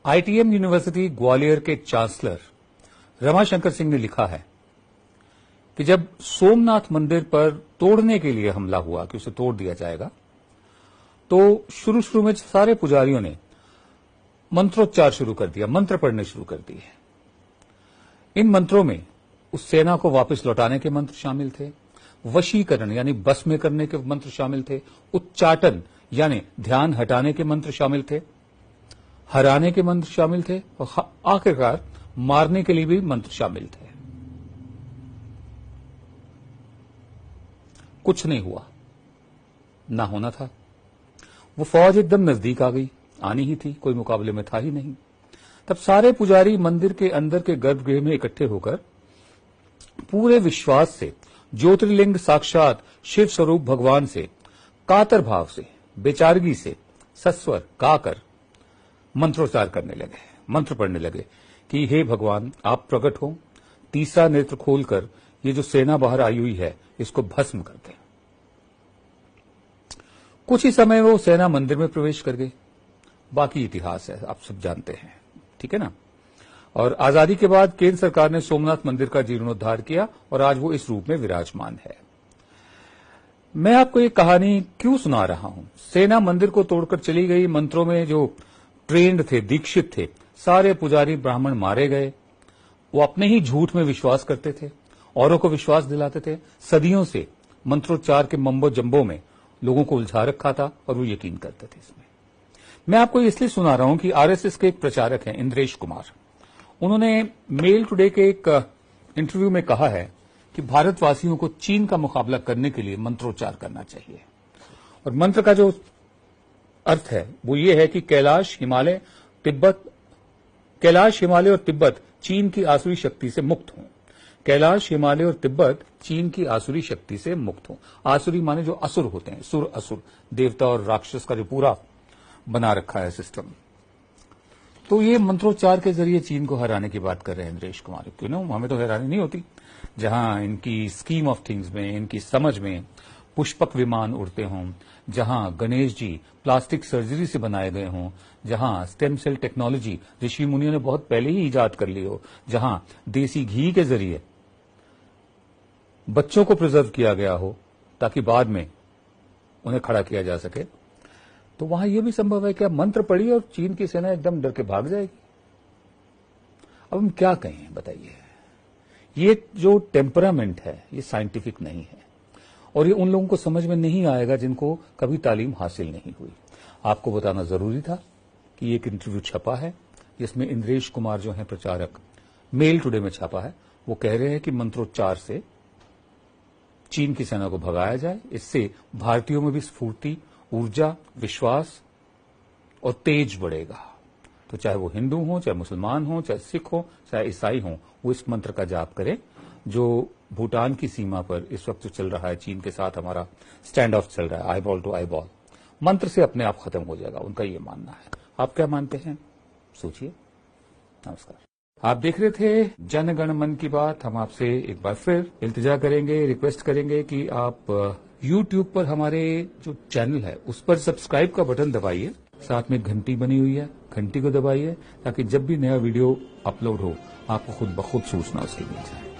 ITM university Gwalior के chancellor Ramashankar Singh ने लिखा है कि जब सोमनाथ मंदिर पर तोड़ने के लिए हमला हुआ कि उसे तोड़ दिया जाएगा, तो शुरू में सारे पुजारियों ने मंत्रोच्चार शुरू कर दिया, मंत्र पढ़ने शुरू कर दिए। इन मंत्रों में उस सेना को वापस लौटाने के मंत्र शामिल थे, वशीकरण यानी बस में करने के मंत्र शामिल थे, उच्चाटन यानी ध्यान हटाने के मंत्र शामिल थे, हराने के मंत्र शामिल थे और आखिरकार मारने के लिए भी मंत्र शामिल थे। कुछ नहीं हुआ, ना होना था। वो फौज एकदम नजदीक आ गई, आनी ही थी, कोई मुकाबले में था ही नहीं। तब सारे पुजारी मंदिर के अंदर के गर्भगृह में इकट्ठे होकर पूरे विश्वास से, ज्योतिर्लिंग साक्षात शिव स्वरूप भगवान से कातर भाव से, बेचारगी से सस्वर गाकर मंत्रोच्चार करने लगे, मंत्र पढ़ने लगे कि हे भगवान आप प्रकट हो, तीसरा नेत्र खोलकर ये जो सेना बाहर आई हुई है इसको भस्म कर दें। कुछ ही समय वो सेना मंदिर में प्रवेश कर गई। बाकी इतिहास है, आप सब जानते हैं, ठीक है ना। और आजादी के बाद केंद्र सरकार ने सोमनाथ मंदिर का जीर्णोद्धार किया और आज वो इस रूप में विराजमान है। मैं आपको ये कहानी क्यों सुना रहा हूं? सेना मंदिर को तोड़कर चली गई, मंत्रों में जो ट्रेंड थे, दीक्षित थे, सारे पुजारी ब्राह्मण मारे गए। वो अपने ही झूठ में विश्वास करते थे, औरों को विश्वास दिलाते थे। सदियों से मंत्रोच्चार के मम्बो जम्बो में लोगों को उलझा रखा था और वो यकीन करते थे इसमें। मैं आपको इसलिए सुना रहा हूं कि आरएसएस के एक प्रचारक हैं इंद्रेश कुमार, उन्होंने मेल टुडे के एक इंटरव्यू में कहा है कि भारतवासियों को चीन का मुकाबला करने के लिए मंत्रोच्चार करना चाहिए। और मंत्र का जो अर्थ है वो ये है कि कैलाश, हिमालय और तिब्बत चीन की आसुरी शक्ति से मुक्त हों। कैलाश, हिमालय और तिब्बत चीन की आसुरी शक्ति से मुक्त हों। आसुरी माने जो असुर होते हैं, सुर असुर, देवता और राक्षस का जो पूरा बना रखा है सिस्टम। तो ये मंत्रोच्चार के जरिए चीन को हराने की बात कर रहे हैं इंद्रेश कुमार। क्यों ना, हमें तो हैरानी नहीं होती जहां इनकी स्कीम ऑफ थिंग्स में, इनकी समझ में पुष्पक विमान उड़ते हों, जहां गणेश जी प्लास्टिक सर्जरी से बनाए गए हों, जहां स्टेम सेल टेक्नोलॉजी ऋषि मुनियों ने बहुत पहले ही ईजाद कर ली हो, जहां देसी घी के जरिए बच्चों को प्रिजर्व किया गया हो ताकि बाद में उन्हें खड़ा किया जा सके, तो वहां यह भी संभव है कि आप मंत्र पढ़िए और चीन की सेना एकदम डर के भाग जाएगी। अब हम क्या कहें बताइए? ये जो टेम्परामेंट है ये साइंटिफिक नहीं है और ये उन लोगों को समझ में नहीं आएगा जिनको कभी तालीम हासिल नहीं हुई। आपको बताना जरूरी था कि एक इंटरव्यू छपा है जिसमें इंद्रेश कुमार जो है प्रचारक, मेल टुडे में छपा है, वो कह रहे हैं कि मंत्रोच्चार से चीन की सेना को भगाया जाए। इससे भारतीयों में भी स्फूर्ति, ऊर्जा, विश्वास और तेज बढ़ेगा। तो चाहे वो हिंदू हो, चाहे मुसलमान हो, चाहे सिख हो, चाहे ईसाई हो, वो इस मंत्र का जाप करें जो भूटान की सीमा पर इस वक्त जो चल रहा है, चीन के साथ हमारा स्टैंड ऑफ चल रहा है, eye ball to eye ball, मंत्र से अपने आप खत्म हो जाएगा। उनका ये मानना है। आप क्या मानते हैं? सोचिए। नमस्कार। आप देख रहे थे जन गण मन की बात। हम आपसे एक बार फिर इल्तिजा करेंगे, रिक्वेस्ट करेंगे कि आप YouTube पर हमारे जो चैनल है उस पर सब्सक्राइब का बटन दबाइए, साथ में घंटी बनी हुई है, घंटी को दबाइए ताकि जब भी नया वीडियो अपलोड हो आपको खुद ब खुद सूचना उसकी मिल जाए।